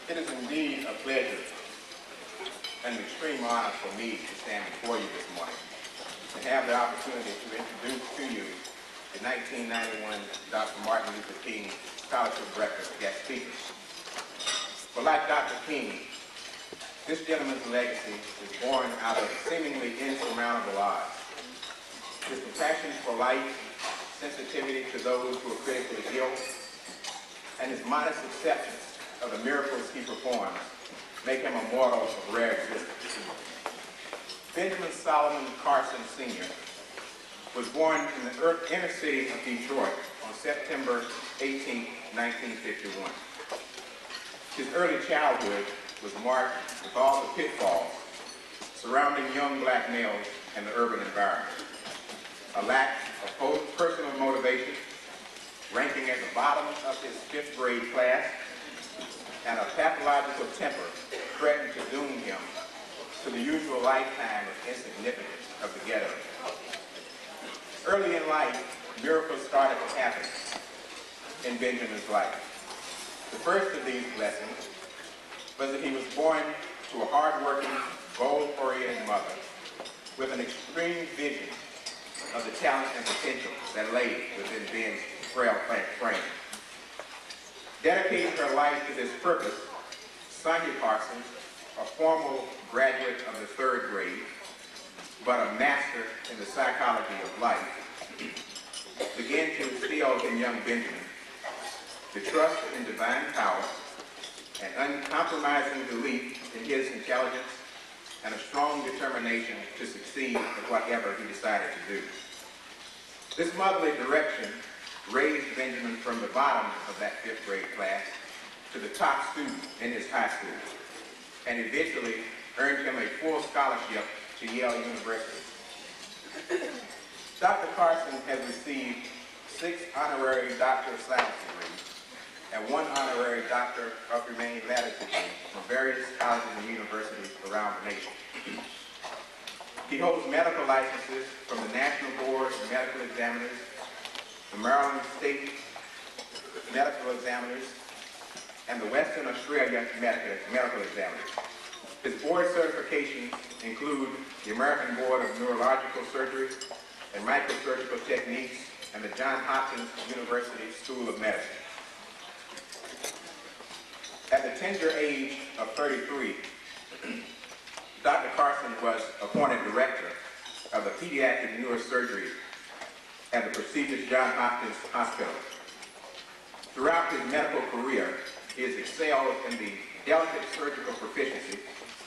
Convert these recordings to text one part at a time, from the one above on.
It is indeed a pleasure and an extreme honor for me to stand before you this morning and have the opportunity to introduce to you the 1991 Dr. Martin Luther King Scholarship Breakfast guest speaker. But like Dr. King, this gentleman's legacy is born out of seemingly insurmountable odds. His compassion for life, sensitivity to those who are critically ill, and his modest acceptance of the miracles he performs make him a mortal of rare existence. Benjamin Solomon Carson Sr. was born in the inner city of Detroit on September 18, 1951. His early childhood was marked with all the pitfalls surrounding young black males in the urban environment. A lack of personal motivation, ranking at the bottom of his 5th grade class, and a pathological temper threatened to doom him to the usual lifetime of insignificance of the ghetto. Early in life, miracles started to happen in Benjamin's life. The first of these blessings was that he was born to a hard-working, goal-oriented mother with an extreme vision of the talent and potential that lay within Ben's frail frame. Dedicating her life to this purpose, Sonia Carson, a formal graduate of the 3rd grade, but a master in the psychology of life, began to instill in young Benjamin the trust in divine power, an uncompromising belief in his intelligence, and a strong determination to succeed at whatever he decided to do. This motherly direction raised Benjamin from the bottom of that 5th grade class to the top student in his high school, and eventually earned him a full scholarship to Yale University. Dr. Carson has received 6 honorary Doctor of Science degrees and 1 honorary Doctor of Humane Letters degree from various colleges and universities around the nation. He holds medical licenses from the National Board of Medical Examiners, the Maryland State Medical Examiners, and the Western Australia Medical Examiners. His board certifications include the American Board of Neurological Surgery and Microsurgical Techniques and the Johns Hopkins University School of Medicine. At the tender age of 33, Dr. Carson was appointed director of the pediatric neurosurgery at the prestigious Johns Hopkins Hospital. Throughout his medical career, he has excelled in the delicate surgical proficiency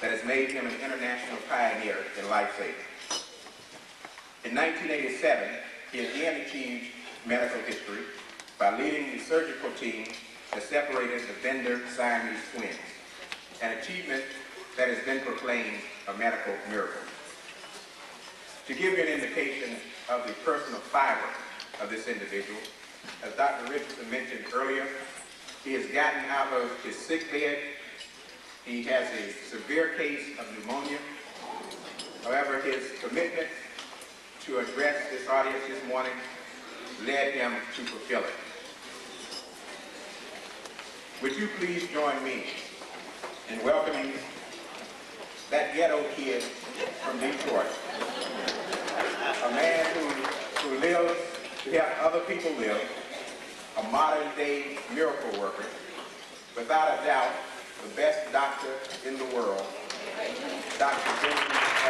that has made him an international pioneer in life-saving. In 1987, he again achieved medical history by leading the surgical team that separated the Bender Siamese twins, an achievement that has been proclaimed a medical miracle. To give you an indication of the personal fiber of this individual, as Dr. Richardson mentioned earlier, he has gotten out of his sick bed. He has a severe case of pneumonia. However, his commitment to address this audience this morning led him to fulfill it. Would you please join me in welcoming that ghetto kid from Detroit, a man who lives to help other people live, a modern-day miracle worker, without a doubt, the best doctor in the world, Dr. Benjamin M.L.K.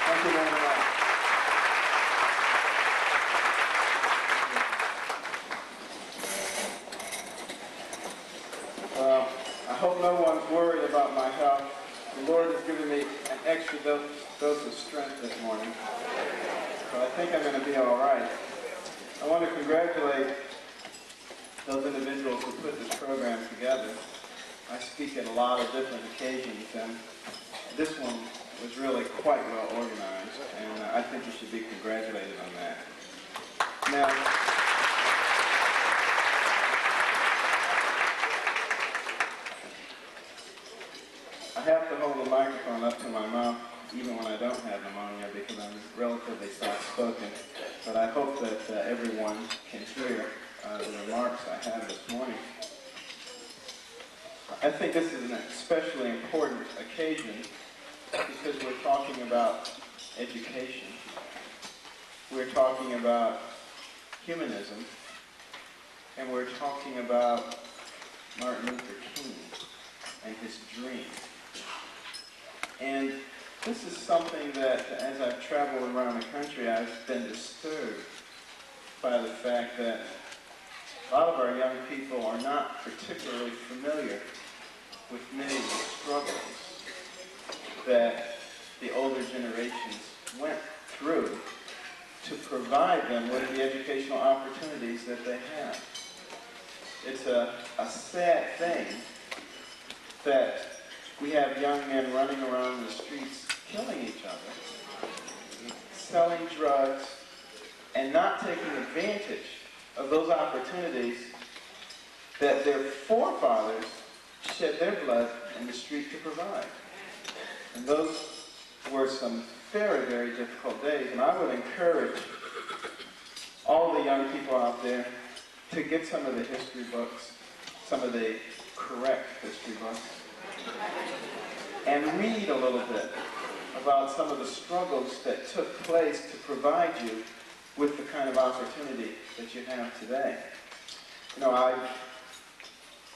Thank you very much. I hope no one's worried about my health. The Lord has given me an extra dose of strength this morning, so I think I'm going to be all right. I want to congratulate those individuals who put this program together. I speak at a lot of different occasions, and this one was really quite well organized, and I think you should be congratulated on that. Now, I have to hold the microphone up to my mouth even when I don't have pneumonia, because I'm relatively soft-spoken. But I hope that everyone can hear the remarks I have this morning. I think this is an especially important occasion because we're talking about education. We're talking about humanism, and we're talking about Martin Luther King and his dream. And this is something that, as I've traveled around the country, I've been disturbed by the fact that a lot of our young people are not particularly familiar with many of the struggles that the older generations went through to provide them with the educational opportunities that they have. It's a sad thing that we have young men running around the streets killing each other, selling drugs, and not taking advantage of those opportunities that their forefathers shed their blood in the street to provide. And those were some very, very difficult days, and I would encourage all the young people out there to get some of the history books, some of the correct history books, and read a little bit about some of the struggles that took place to provide you with the kind of opportunity that you have today. You know,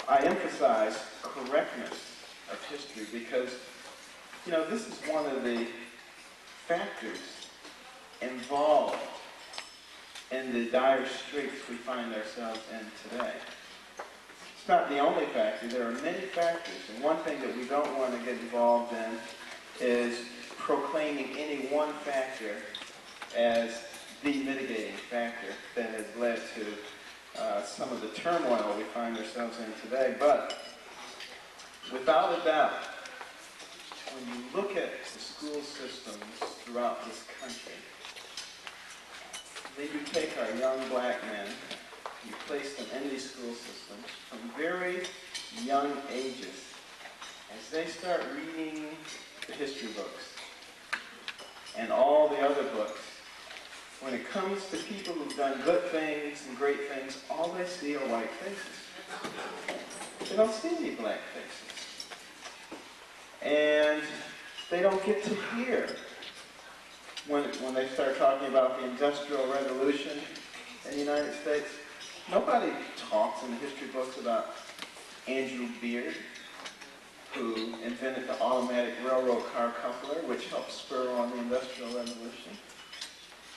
I emphasize correctness of history because, you know, this is one of the factors involved in the dire straits we find ourselves in today. It's not the only factor. There are many factors. And one thing that we don't want to get involved in is proclaiming any one factor as the mitigating factor that has led to some of the turmoil we find ourselves in today. But without a doubt, when you look at the school systems throughout this country, then you take our young black men, you place them in these school systems from very young ages. As they start reading the history books and all the other books, when it comes to people who've done good things and great things, all they see are white faces. They don't see any black faces. And they don't get to hear when they start talking about the Industrial Revolution in the United States. Nobody talks in the history books about Andrew Beard, who invented the automatic railroad car coupler, which helped spur on the Industrial Revolution.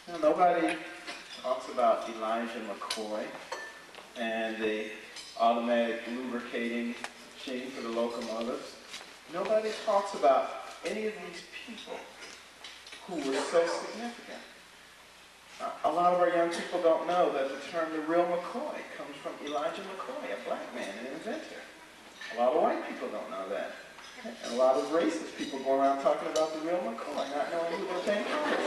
You know, nobody talks about Elijah McCoy and the automatic lubricating machine for the locomotives. Nobody talks about any of these people who were so significant. A lot of our young people don't know that the term the real McCoy comes from Elijah McCoy, a black man, an inventor. A lot of white people don't know that. And a lot of racist people go around talking about the real McCoy, not knowing who they're paying homage to.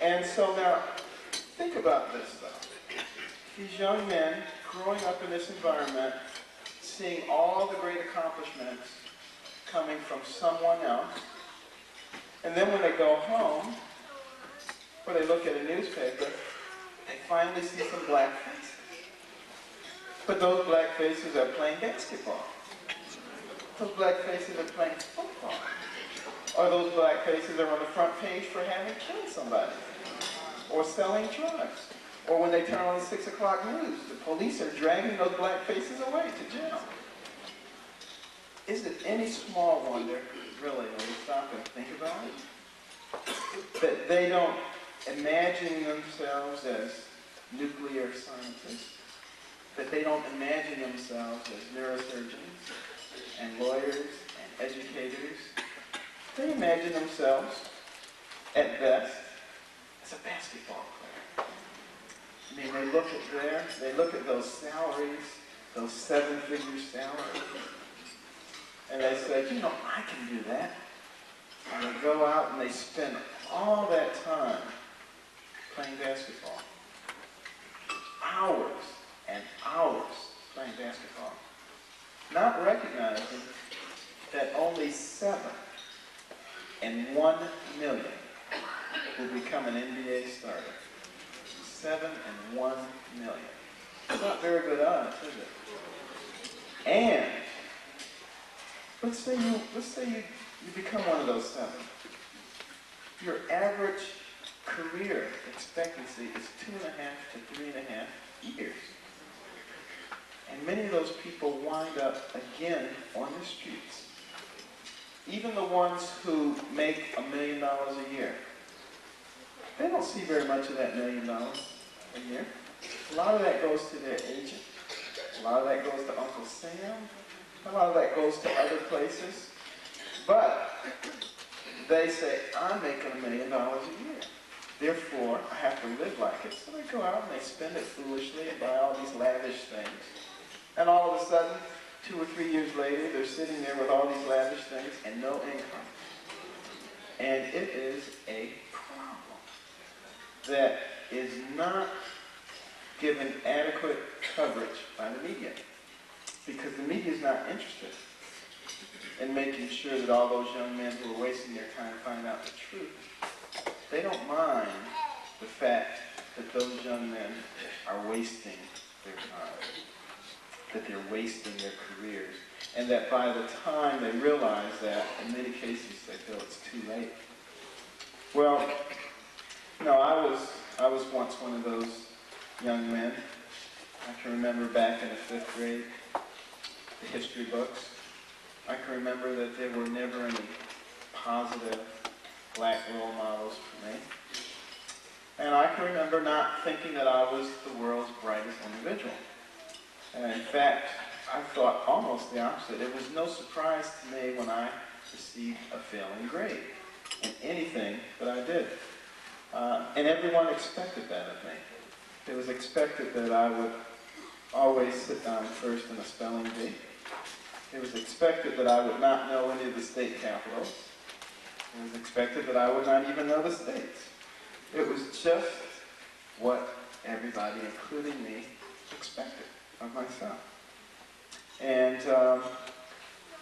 And so now, think about this though. These young men growing up in this environment, seeing all the great accomplishments coming from someone else, and then when they go home, or they look at a newspaper, they finally see some black faces. But those black faces are playing basketball. Those black faces are playing football. Or those black faces are on the front page for having killed somebody, or selling drugs. Or when they turn on the 6 o'clock news, the police are dragging those black faces away to jail. Is it any small wonder, really, when we stop and think about it, that they don't imagine themselves as nuclear scientists, that they don't imagine themselves as neurosurgeons and lawyers and educators? They imagine themselves, at best, as a basketball player. I mean, they look at those salaries, those 7-figure salaries, and they say, you know, I can do that. And they go out and they spend all that time playing basketball. Hours and hours playing basketball. not recognizing that only 7 in 1 million will become an NBA starter. 7 in 1 million. It's not very good odds, is it? And let's say you become one of those 7. Your average career expectancy is 2.5 to 3.5 years. And many of those people wind up again on the streets. Even the ones who make $1 million a year, they don't see very much of that $1 million a year. A lot of that goes to their agent. A lot of that goes to Uncle Sam. A lot of that goes to other places. But they say, I'm making $1 million a year. Therefore, I have to live like it. So they go out and they spend it foolishly and buy all these lavish things. And all of a sudden, 2 or 3 years later, they're sitting there with all these lavish things and no income. And it is a problem that is not given adequate coverage by the media. Because the media is not interested in making sure that all those young men who are wasting their time finding out the truth, they don't mind the fact that those young men are wasting their time, that they're wasting their careers, and that by the time they realize that, in many cases, they feel it's too late. Well, you know, I was once one of those young men. I can remember back in the 5th grade, the history books. I can remember that there were never any positive black role models for me. And I can remember not thinking that I was the world's brightest individual. And in fact, I thought almost the opposite. It was no surprise to me when I received a failing grade in anything that I did. And everyone expected that of me. It was expected that I would always sit down first in a spelling bee. It was expected that I would not know any of the state capitals. It was expected that I would not even know the states. It was just what everybody, including me, expected of myself. And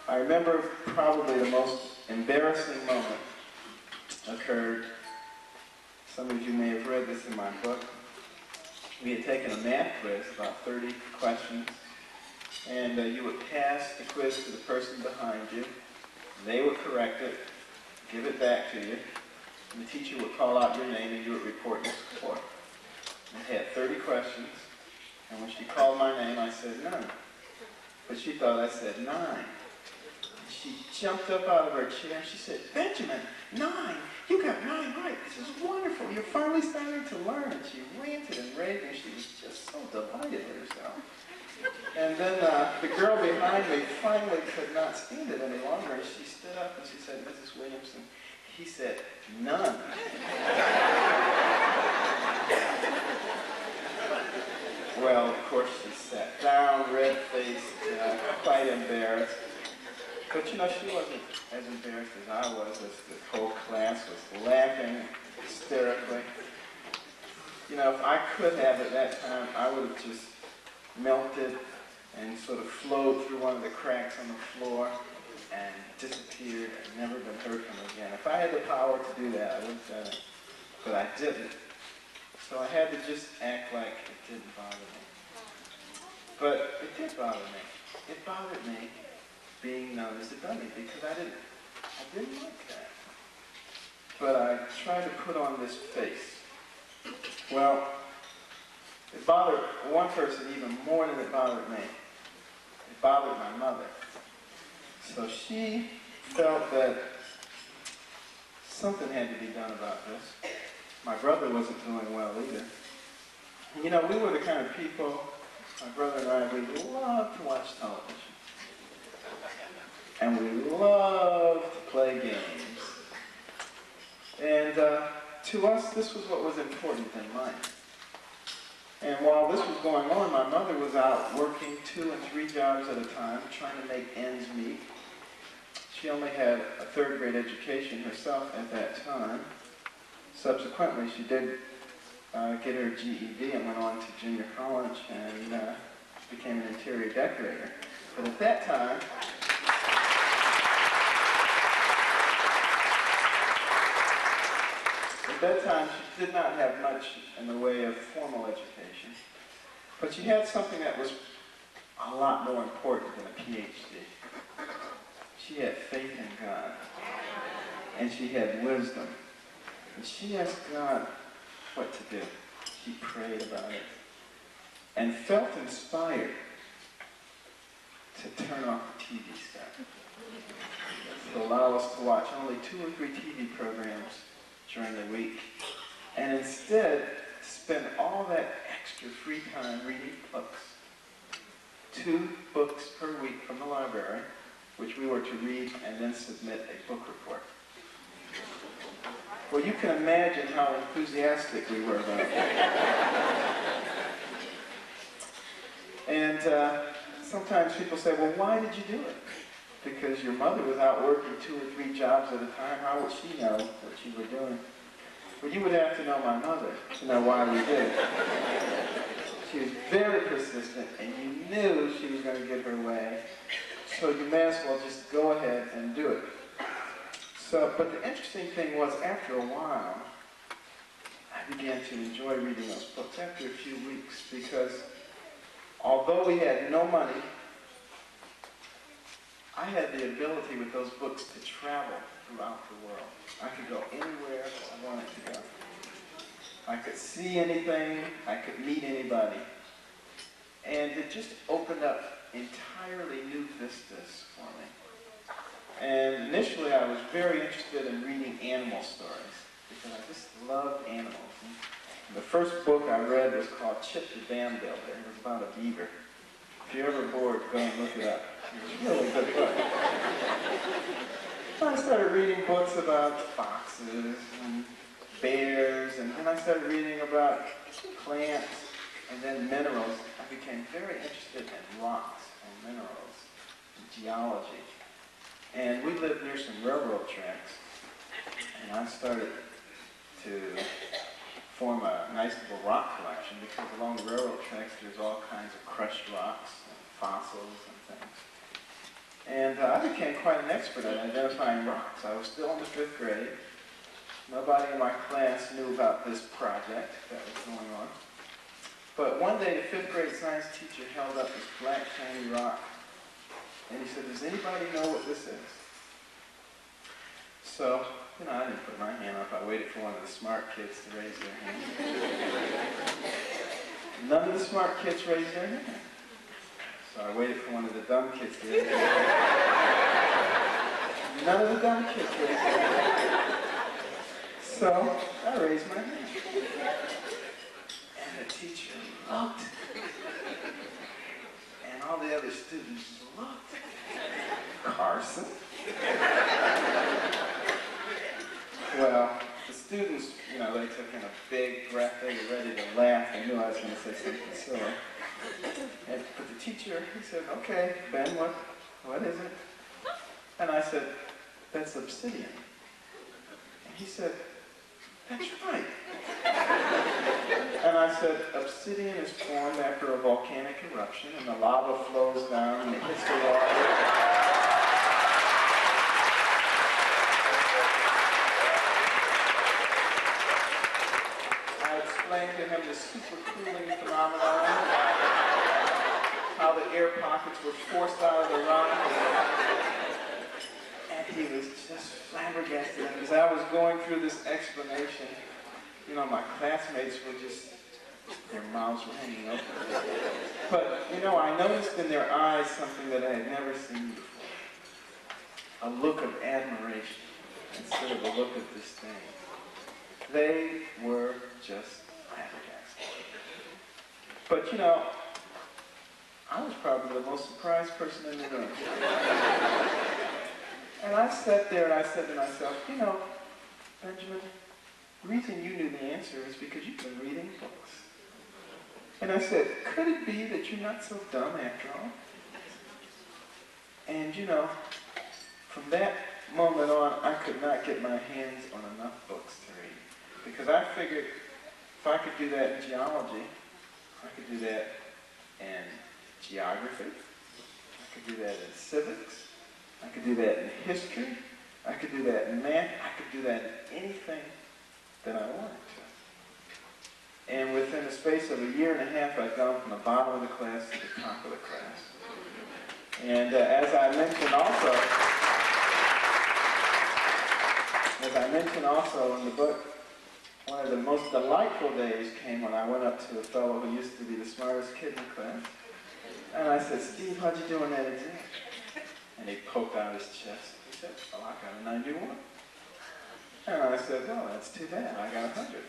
I remember probably the most embarrassing moment occurred. Some of you may have read this in my book. We had taken a math quiz, about 30 questions, and you would pass the quiz to the person behind you. They would correct it, give it back to you, and the teacher would call out your name and you would report your score. I had 30 questions, and when she called my name, I said none. But she thought I said 9. She jumped up out of her chair and she said, Benjamin, 9! You got 9 right. This is wonderful. You're finally starting to learn. And she ranted and raved and she was just so delighted with herself. And then the girl behind me finally could not stand it any longer. And she stood up and she said, Mrs. Williamson, he said, none. Well, of course, she sat down, red-faced, quite embarrassed. But you know, she wasn't as embarrassed as I was, as the whole class was laughing hysterically. You know, if I could have at that time, I would have just melted and sort of flowed through one of the cracks on the floor and disappeared and never been heard from again. If I had the power to do that, I would have done it. But I didn't. So I had to just act like it didn't bother me. But it did bother me. It bothered me being known as a dummy because I didn't like that. But I tried to put on this face. Well, it bothered one person even more than it bothered me. It bothered my mother. So she felt that something had to be done about this. My brother wasn't doing well either. You know, we were the kind of people, my brother and I, we loved to watch television. And we loved to play games. And to us, this was what was important in life. And while this was going on, my mother was out working 2 and 3 jobs at a time, trying to make ends meet. She only had a 3rd grade education herself at that time. Subsequently, she did get her GED and went on to junior college and became an interior decorator. But at that time, she did not have much in the way of formal education. But she had something that was a lot more important than a PhD. She had faith in God. And she had wisdom. And she asked God what to do. She prayed about it. And felt inspired to turn off the TV set. To allow us to watch only 2 or 3 TV programs during the week. And instead, spend all that extra free time reading books. 2 books per week from the library, which we were to read and then submit a book report. Well, you can imagine how enthusiastic we were about that. And sometimes people say, well, why did you do it? Because your mother was out working 2 or 3 jobs at a time. How would she know what you were doing? Well, you would have to know my mother to know why we did it. She was very persistent, and you knew she was going to get her way. So you may as well just go ahead and do it. But the interesting thing was, after a while, I began to enjoy reading those books after a few weeks, because although we had no money, I had the ability with those books to travel throughout the world. I could go anywhere I wanted to go. I could see anything, I could meet anybody. And it just opened up entirely new vistas for me. And initially I was very interested in reading animal stories, because I just loved animals. And the first book I read was called Chip the Dam Builder. It was about a beaver. If you're ever bored, go and look it up. It's a really good book. I started reading books about foxes and bears, and then I started reading about plants and then minerals. I became very interested in rocks and minerals and geology. And we lived near some railroad tracks, and I started to form a nice little rock collection, because along the railroad tracks there's all kinds of crushed rocks and fossils and things. And I became quite an expert at identifying rocks. I was still in the 5th grade. Nobody in my class knew about this project that was going on. But one day the 5th grade science teacher held up this black shiny rock, and he said, does anybody know what this is? So, I didn't put my hand up. I waited for one of the smart kids to raise their hand. None of the smart kids raised their hand. So I waited for one of the dumb kids to raise their hand. None of the dumb kids raised their hand. So I raised my hand. And the teacher looked. And all the other students looked. Carson? Well, the students, they took in a big breath. They were ready to laugh. They knew I was going to say something silly. But the teacher, he said, okay, Ben, what is it? And I said, that's obsidian. And he said, that's right. And I said, obsidian is formed after a volcanic eruption, and the lava flows down and it hits the water. Explained to him the supercooling phenomenon, how the air pockets were forced out of the rock. And he was just flabbergasted. And as I was going through this explanation, my classmates were just, their mouths were hanging open. But, I noticed in their eyes something that I had never seen before. A look of admiration instead of a look of disdain. They were just flabbergasted. But I was probably the most surprised person in the room. And I sat there and I said to myself, Benjamin, the reason you knew the answer is because you've been reading books. And I said, could it be that you're not so dumb after all? And from that moment on, I could not get my hands on enough books to read. Because I figured if I could do that in geology, I could do that in geography, I I could do that in civics. I could do that in history. I could do that in math. I could do that in anything that I wanted to. And within the space of a year and a half, I'd gone from the bottom of the class to the top of the class. And as I mentioned also in the book, one of the most delightful days came when I went up to a fellow who used to be the smartest kid in the class. And I said, "Steve, how'd you do on that exam?" And he poked out his chest. He said, "Oh, I got a 91. And I said, "Well, that's too bad. I got 100.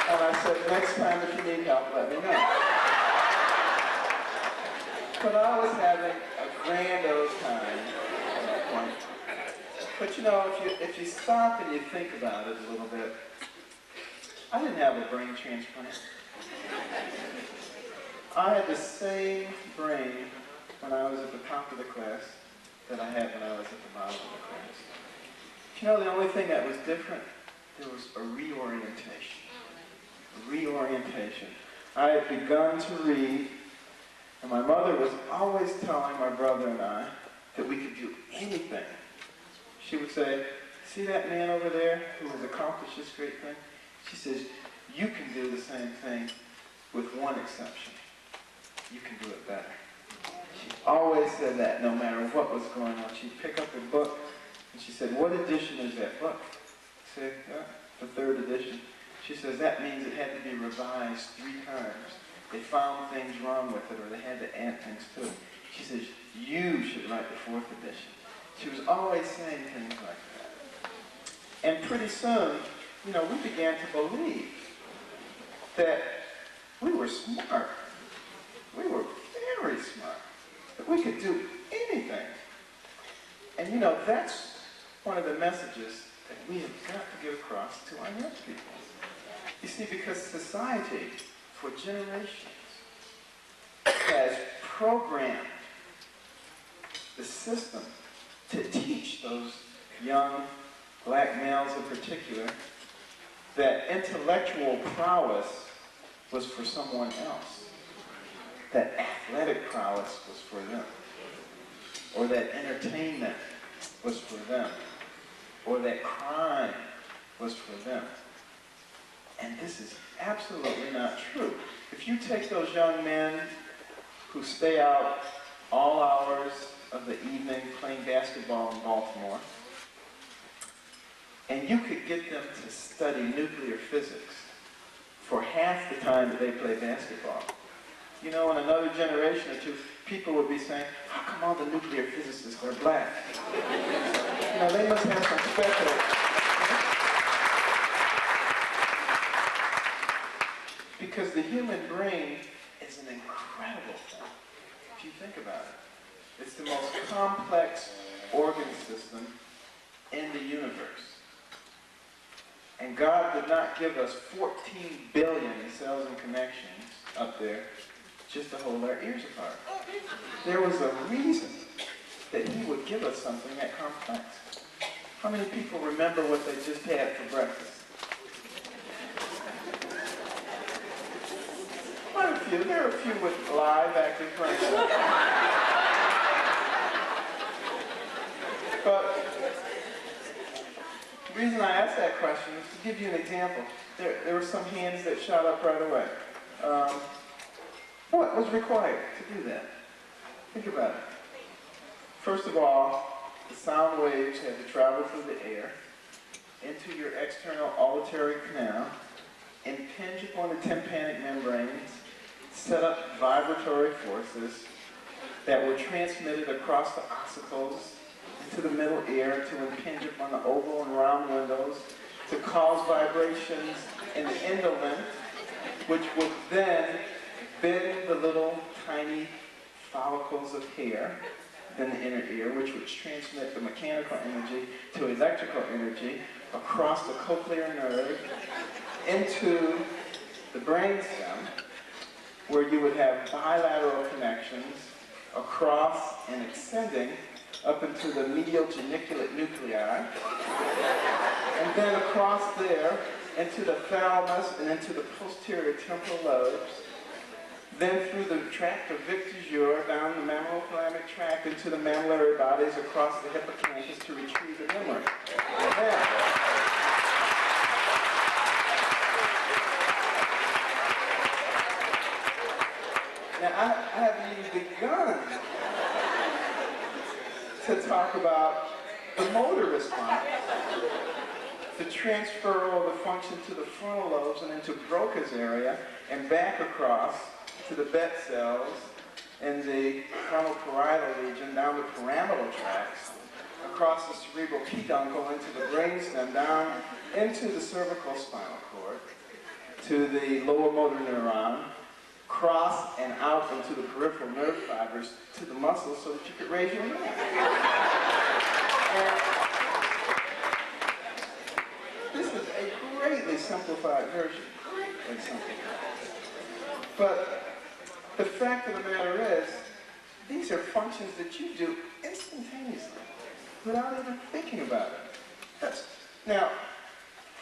And I said, "Next time if you need help, let me know." But I was having a grand old time at that point. But you know, if you stop and you think about it a little bit, I didn't have a brain transplant. I had the same brain when I was at the top of the class that I had when I was at the bottom of the class. You know, the only thing that was different, there was a reorientation. A reorientation. I had begun to read, and my mother was always telling my brother and I that we could do anything. She would say, "See that man over there who has accomplished this great thing?" She says, "You can do the same thing with one exception. You can do it better." She always said that no matter what was going on. She'd pick up a book and she said, "What edition is that book?" I said, "The 3rd edition." She says, "That means it had to be revised 3 times. They found things wrong with it or they had to add things to it." She says, "You should write the 4th edition." She was always saying things like that. And pretty soon, you know, we began to believe that we were smart. We were very smart. That we could do anything. And you know, that's one of the messages that we have got to get across to our young people. You see, because society, for generations, has programmed the system to teach those young black males in particular that intellectual prowess was for someone else, that athletic prowess was for them, or that entertainment was for them, or that crime was for them. And this is absolutely not true. If you take those young men who stay out all hours of the evening playing basketball in Baltimore, and you could get them to study nuclear physics for half the time that they play basketball. You know, in another generation or two, people would be saying, "How come all the nuclear physicists are black?" You know, they must have some special... Because the human brain is an incredible thing, if you think about it. It's the most complex organ system in the universe. And God did not give us 14 billion cells and connections up there just to hold our ears apart. There was a reason that He would give us something that complex. How many people remember what they just had for breakfast? Quite a few. There are a few with live active brains. But the reason I asked that question is to give you an example. There were some hands that shot up right away. What was required to do that? Think about it. First of all, the sound waves had to travel through the air into your external auditory canal, impinge upon the tympanic membranes, set up vibratory forces that were transmitted across the ossicles into the middle ear to impinge upon the oval and round windows to cause vibrations in the endolymph, which would then bend the little tiny follicles of hair in the inner ear, which would transmit the mechanical energy to electrical energy across the cochlear nerve into the brainstem, where you would have bilateral connections across and extending up into the medial geniculate nuclei, and then across there into the thalamus and into the posterior temporal lobes. then through the tract of Victor Jour, down the mammillothalamic tract into the mammillary bodies across the hippocampus to retrieve the memory. Now, I haven't even begun to talk about the motor response, the transfer of the function to the frontal lobes and into Broca's area and back across to the Bett cells in the frontal parietal region, down the pyramidal tracts, across the cerebral peduncle into the brainstem, down into the cervical spinal cord, to the lower motor neuron, cross and out into the peripheral nerve fibers to the muscles so that you could raise your hand. This is a greatly simplified version. Greatly simplified. But the fact of the matter is, these are functions that you do instantaneously without even thinking about it. Now,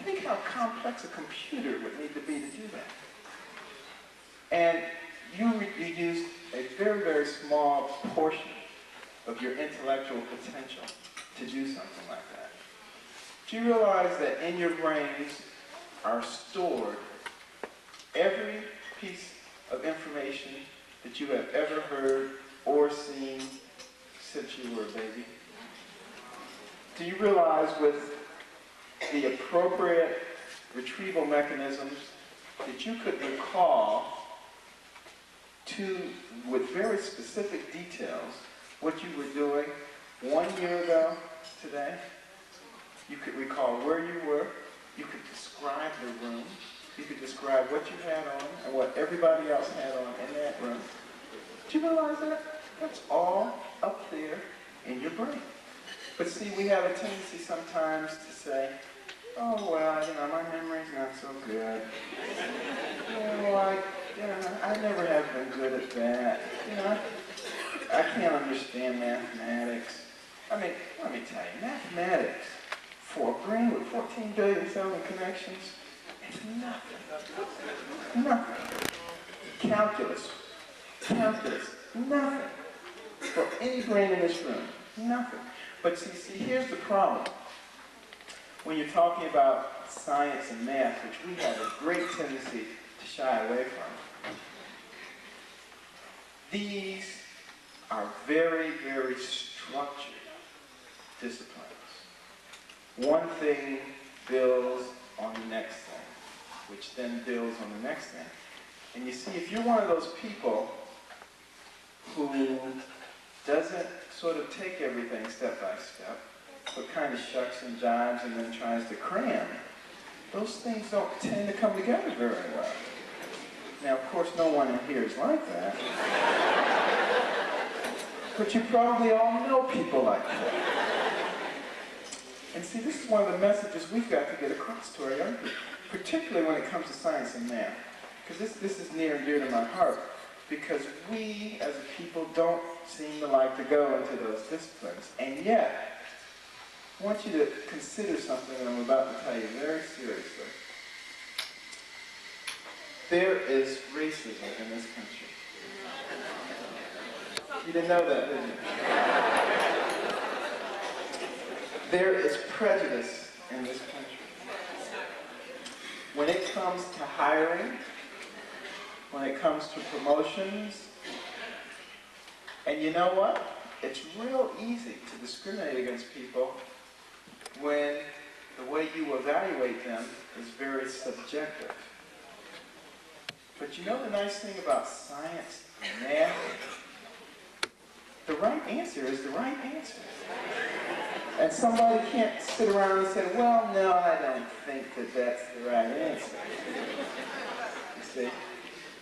think how complex a computer would need to be to do that. And you used a very, very small portion of your intellectual potential to do something like that. Do you realize that in your brains are stored every piece of information that you have ever heard or seen since you were a baby? Do you realize with the appropriate retrieval mechanisms that you could recall with very specific details what you were doing 1 year ago today? You could recall where you were, you could describe the room, you could describe what you had on and what everybody else had on in that room. Do you realize that? That's all up there in your brain. But see, we have a tendency sometimes to say, oh, well, you know, my memory's not so good. I never have been good at that. You know, I can't understand mathematics. I mean, let me tell you, mathematics for a brain with 14 billion cells and connections, it's nothing. Nothing. Calculus, nothing. For any brain in this room, nothing. But see, here's the problem. When you're talking about science and math, which we have a great tendency to shy away from, these are very, very structured disciplines. One thing builds on the next thing, which then builds on the next thing. And you see, if you're one of those people who doesn't sort of take everything step by step, but kind of shucks and jives and then tries to cram, those things don't tend to come together very well. Now, of course, no one in here is like that. But you probably all know people like that. And see, this is one of the messages we've got to get across to our young people, particularly when it comes to science and math. Because this is near and dear to my heart. Because we, as a people, don't seem to like to go into those disciplines. And yet, I want you to consider something that I'm about to tell you very seriously. There is racism in this country. You didn't know that, did you? There is prejudice in this country. When it comes to hiring, when it comes to promotions, and you know what? It's real easy to discriminate against people when the way you evaluate them is very subjective. But you know the nice thing about science and math? The right answer is the right answer. And somebody can't sit around and say, well, no, I don't think that that's the right answer. You see?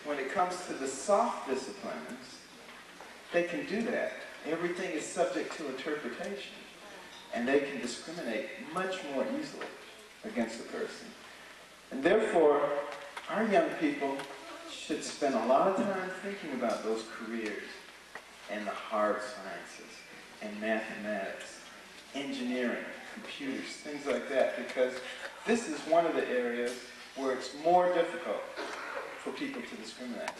When it comes to the soft disciplines, they can do that. Everything is subject to interpretation. And they can discriminate much more easily against a person. And therefore, our young people should spend a lot of time thinking about those careers and the hard sciences and mathematics, engineering, computers, things like that, because this is one of the areas where it's more difficult for people to discriminate.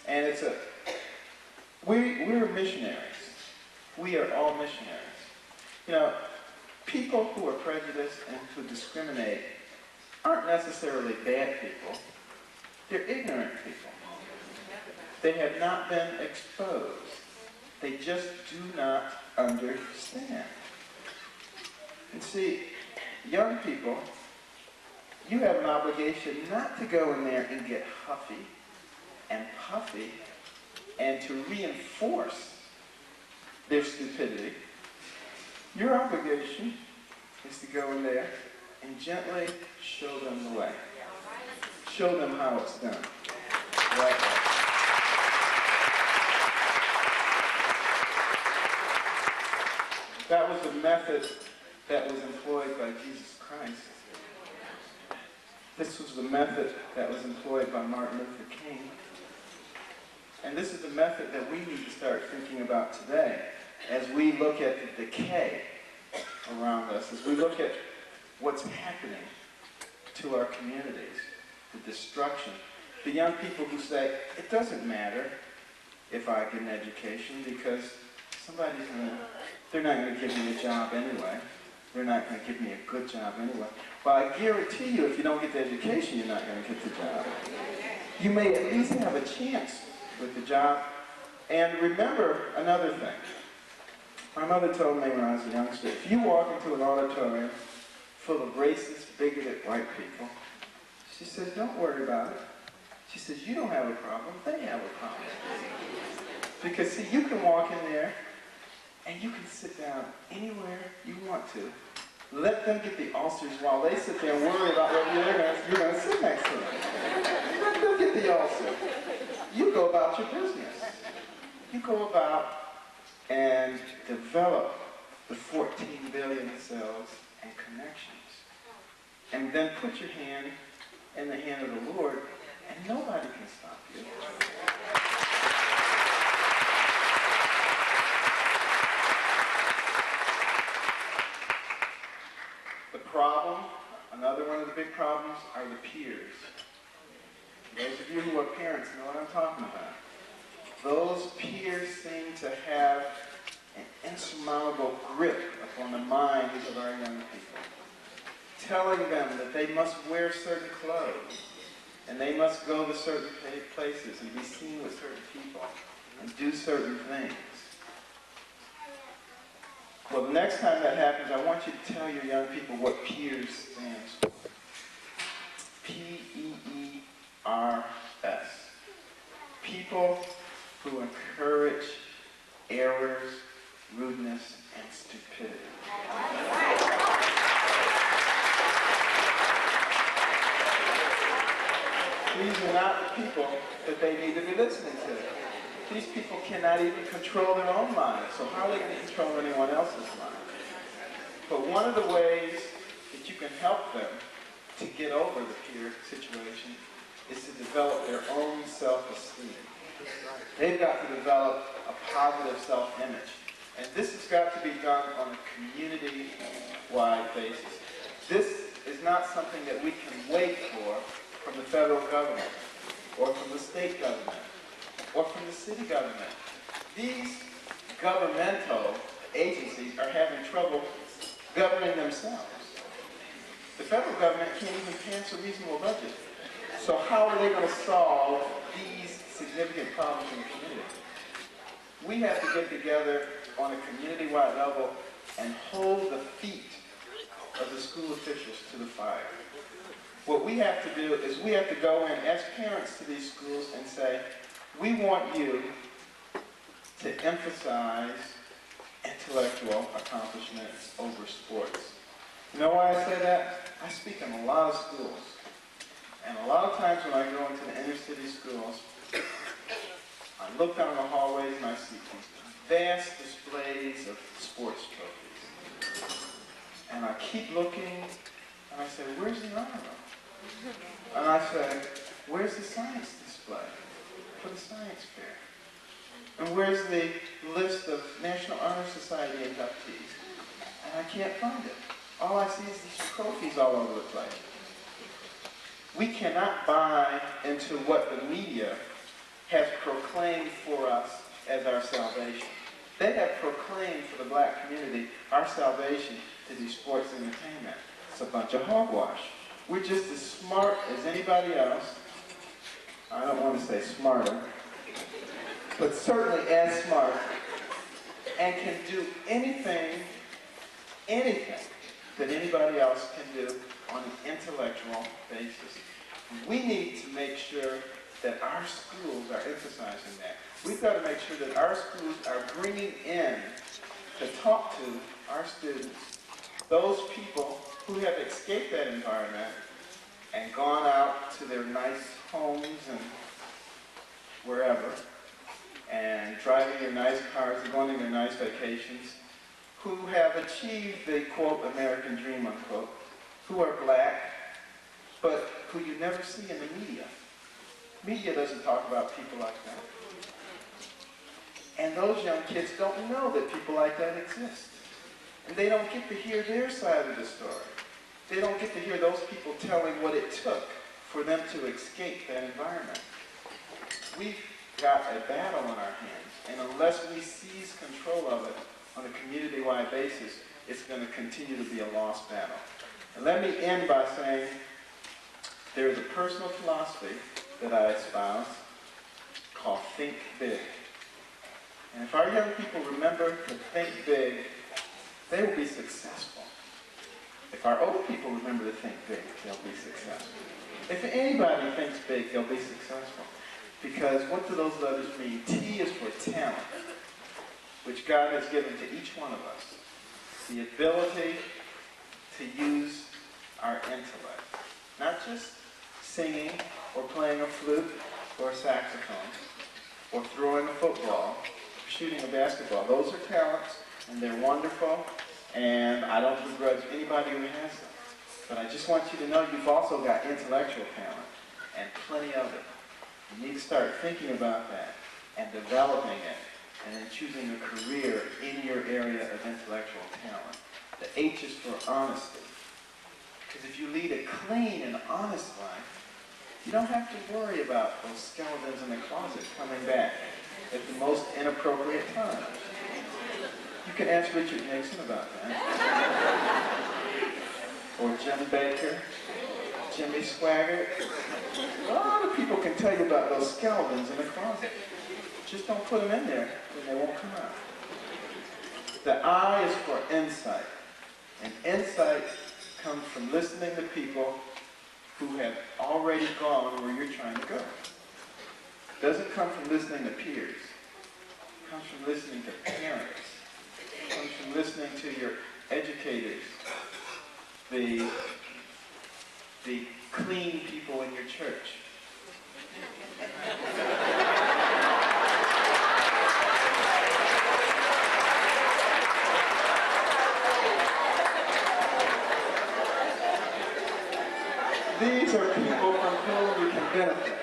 And we're missionaries. We are all missionaries. You know, people who are prejudiced and who discriminate aren't necessarily bad people. They're ignorant people. They have not been exposed. They just do not understand. And see, young people, you have an obligation not to go in there and get huffy and puffy and to reinforce their stupidity. Your obligation is to go in there and gently show them the way. Show them how it's done. Right. That was the method that was employed by Jesus Christ. This was the method that was employed by Martin Luther King. And this is the method that we need to start thinking about today as we look at the decay around us, as we look at what's happening to our communities, the destruction. The young people who say, it doesn't matter if I get an education because they're not going to give me a job anyway. They're not going to give me a good job anyway. Well, I guarantee you, if you don't get the education, you're not going to get the job. You may at least have a chance with the job. And remember another thing. My mother told me when I was a youngster, if you walk into an auditorium full of racist, bigoted white people, she says, don't worry about it. She says, you don't have a problem, they have a problem. Because see, you can walk in there and you can sit down anywhere you want to. Let them get the ulcers while they sit there and worry about what you're going to sit next to them. Let them get the ulcer. You go about your business. You go about and develop the 14 billion cells and connections. And then put your hand in the hand of the Lord, and nobody can stop you. The problem, another one of the big problems, are the peers. Those of you who are parents know what I'm talking about. Those peers seem to have an insurmountable grip upon the minds of our young people, telling them that they must wear certain clothes, and they must go to certain places and be seen with certain people, and do certain things. Well, the next time that happens, I want you to tell your young people what peers stands for. P-E-E-R-S. People who encourage errors, rudeness, and stupidity. These are not the people that they need to be listening to. These people cannot even control their own minds, so how are they going to control anyone else's mind? But one of the ways that you can help them to get over the peer situation is to develop their own self-esteem. They've got to develop a positive self-image. And this has got to be done on a community-wide basis. This is not something that we can wait for from the federal government, or from the state government, or from the city government. These governmental agencies are having trouble governing themselves. The federal government can't even pass a reasonable budget. So how are they going to solve these significant problems in the community? We have to get together on a community-wide level and hold the feet of the school officials to the fire. What we have to do is we have to go in as parents to these schools and say, we want you to emphasize intellectual accomplishments over sports. You know why I say that? I speak in a lot of schools. And a lot of times when I go into the inner city schools, I look down the hallways and I see these vast displays of sports trophies. And I keep looking and I say, where's the honor roll? And I say, where's the science display for the science fair? And where's the list of National Honor Society inductees? And I can't find it. All I see is these trophies all over the place. We cannot buy into what the media has proclaimed for us as our salvation. They have proclaimed for the black community our salvation to do sports entertainment. It's a bunch of hogwash. We're just as smart as anybody else. I don't want to say smarter, but certainly as smart, and can do anything that anybody else can do on an intellectual basis. We need to make sure that our schools are emphasizing that. We've got to make sure that our schools are bringing in to talk to our students those people who have escaped that environment and gone out to their nice homes and wherever, and driving their nice cars and going on their nice vacations, who have achieved the, quote, American dream, unquote, who are black, but who you never see in the media. Media doesn't talk about people like that. And those young kids don't know that people like that exist. And they don't get to hear their side of the story. They don't get to hear those people telling what it took for them to escape that environment. We've got a battle on our hands, and unless we seize control of it on a community-wide basis, it's going to continue to be a lost battle. And let me end by saying there's a personal philosophy that I espouse called think big. And if our young people remember to think big, they will be successful. If our old people remember to think big, they'll be successful. If anybody thinks big, they'll be successful. Because what do those letters mean? T is for talent, which God has given to each one of us. The ability to use our intellect. Not just singing or playing a flute or a saxophone or throwing a football or shooting a basketball. Those are talents, and they're wonderful, and I don't begrudge anybody who has them. But I just want you to know you've also got intellectual talent, and plenty of it. You need to start thinking about that and developing it, and then choosing a career in your area of intellectual talent. The H is for honesty. Because if you lead a clean and honest life, you don't have to worry about those skeletons in the closet coming back at the most inappropriate times. You can ask Richard Nixon about that. Or Jim Baker, Jimmy Swaggart. A lot of people can tell you about those skeletons in the closet. Just don't put them in there, and they won't come out. The I is for insight. And insight comes from listening to people who have already gone where you're trying to go. It doesn't come from listening to peers. It comes from listening to parents. It comes from listening to your educators, the clean people in your church. These are people from whom you can benefit,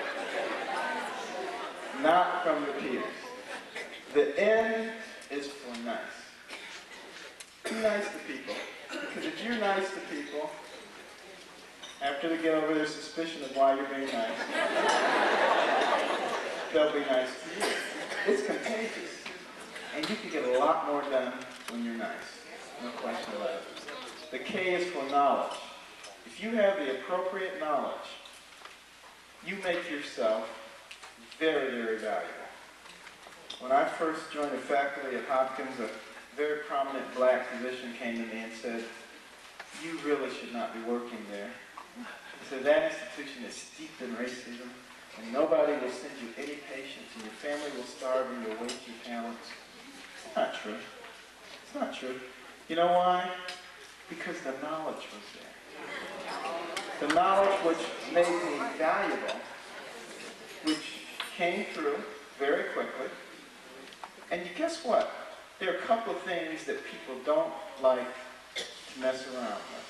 not from the peers. The N is for nice. Be nice to people. Because if you're nice to people, after they get over their suspicion of why you're being nice, they'll be nice to you. It's contagious. And you can get a lot more done when you're nice. No question about it. The K is for knowledge. If you have the appropriate knowledge, you make yourself very, very valuable. When I first joined the faculty at Hopkins, a very prominent black physician came to me and said, "You really should not be working there." He said, "That institution is steeped in racism, and nobody will send you any patients, and your family will starve and you'll waste your talents." It's not true. It's not true. You know why? Because the knowledge was there. The knowledge which made me valuable, which came through very quickly. And guess what? There are a couple of things that people don't like to mess around with.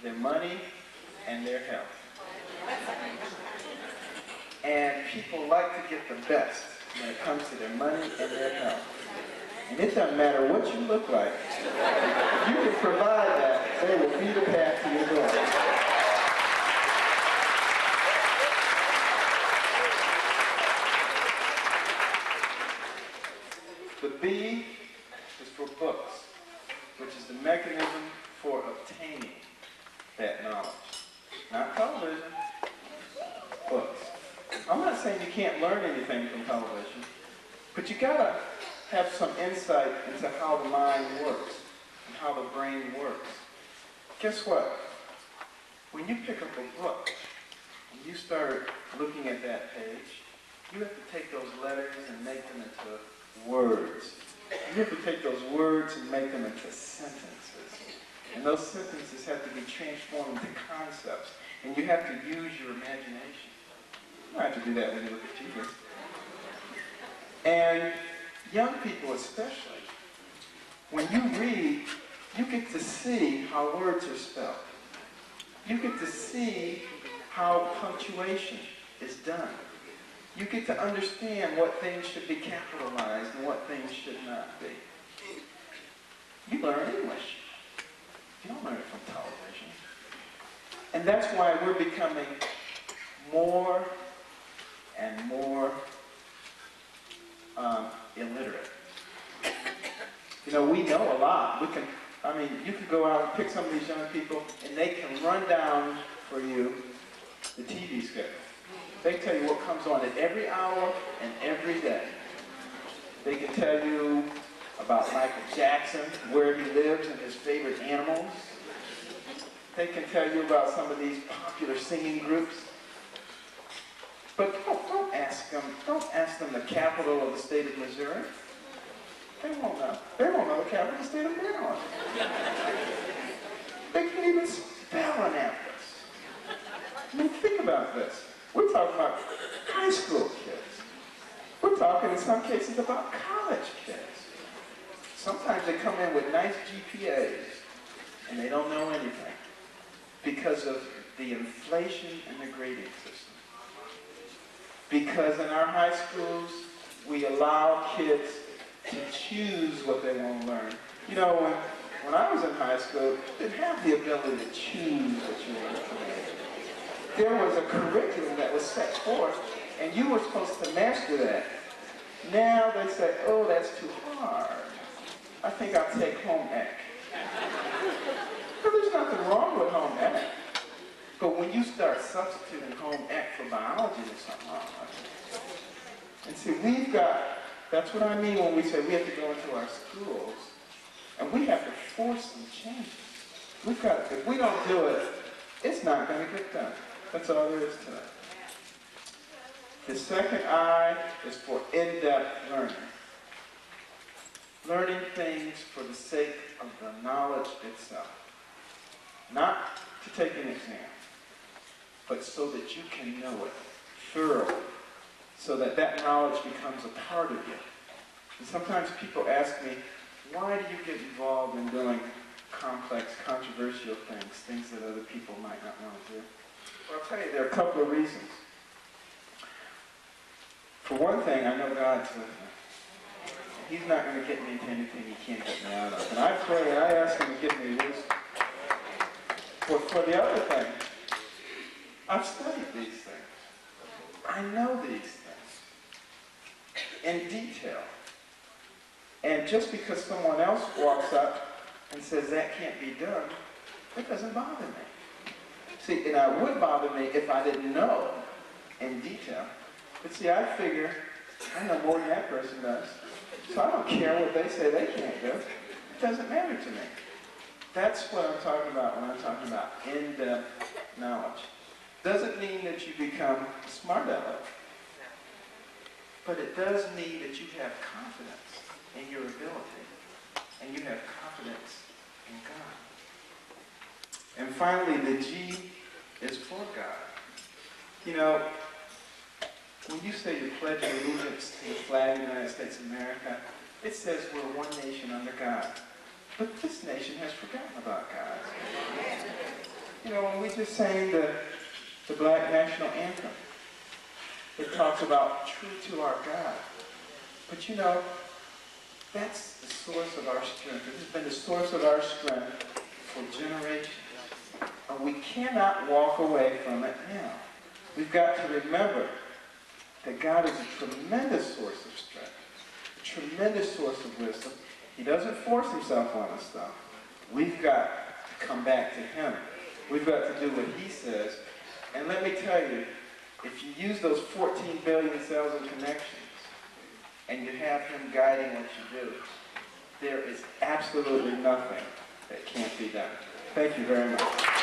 Their money and their health. And people like to get the best when it comes to their money and their health. And it doesn't matter what you look like. If you can provide that, they will be the path to your door. B is for books, which is the mechanism for obtaining that knowledge. Not television, books. I'm not saying you can't learn anything from television, but you gotta have some insight into how the mind works and how the brain works. Guess what? When you pick up a book and you start looking at that page, you have to take those letters and make them into words. You have to take those words and make them into sentences. And those sentences have to be transformed into concepts. And you have to use your imagination. You don't have to do that when you look at TV. And young people especially, when you read, you get to see how words are spelled. You get to see how punctuation is done. You get to understand what things should be capitalized and what things should not be. You learn English. You don't learn it from television. And that's why we're becoming more and more illiterate. You know, we know a lot. You can go out and pick some of these young people and they can run down for you the TV schedule. They can tell you what comes on at every hour and every day. They can tell you about Michael Jackson, where he lives and his favorite animals. They can tell you about some of these popular singing groups. But don't ask them the capital of the state of Missouri. They won't know. They won't know the capital of the state of Maryland. They can't even spell an atlas. I mean, think about this. We're talking about high school kids. We're talking in some cases about college kids. Sometimes they come in with nice GPAs and they don't know anything because of the inflation in the grading system. Because in our high schools, we allow kids to choose what they want to learn. You know, when I was in high school, you didn't have the ability to choose what you wanted to learn. There was a curriculum that was set forth, and you were supposed to master that. Now they say, oh, that's too hard. I think I'll take home ec. Well, there's nothing wrong with home ec. But when you start substituting home ec for biology, there's something wrong with it. And see, that's what I mean when we say we have to go into our schools, and we have to force some changes. If we don't do it, it's not going to get done. That's all there is to it. The second I is for in-depth learning. Learning things for the sake of the knowledge itself. Not to take an exam, but so that you can know it thoroughly, so that that knowledge becomes a part of you. And sometimes people ask me, why do you get involved in doing complex, controversial things that other people might not want to do? Well, I'll tell you, there are a couple of reasons. For one thing, I know God's with me. He's not going to get me into anything he can't get me out of. And I pray and I ask him to give me wisdom. But for the other thing, I've studied these things. I know these things in detail. And just because someone else walks up and says that can't be done, it doesn't bother me. See, and it would bother me if I didn't know in detail. But see, I figure I know more than that person does. So I don't care what they say they can't do. It doesn't matter to me. That's what I'm talking about when I'm talking about in-depth knowledge. Doesn't mean that you become smart aleck, but it does mean that you have confidence in your ability, and you have confidence in God. And finally, the G is for God. You know, when you say you pledge allegiance to the flag of the United States of America, it says we're one nation under God. But this nation has forgotten about God. You know, when we just sang the Black National Anthem, it talks about true to our God. But you know, that's the source of our strength. It has been the source of our strength for generations. And we cannot walk away from it now. We've got to remember that God is a tremendous source of strength, a tremendous source of wisdom. He doesn't force himself on us, though. We've got to come back to him. We've got to do what he says. And let me tell you, if you use those 14 billion cells and connections, and you have him guiding what you do, there is absolutely nothing that can't be done. Thank you very much.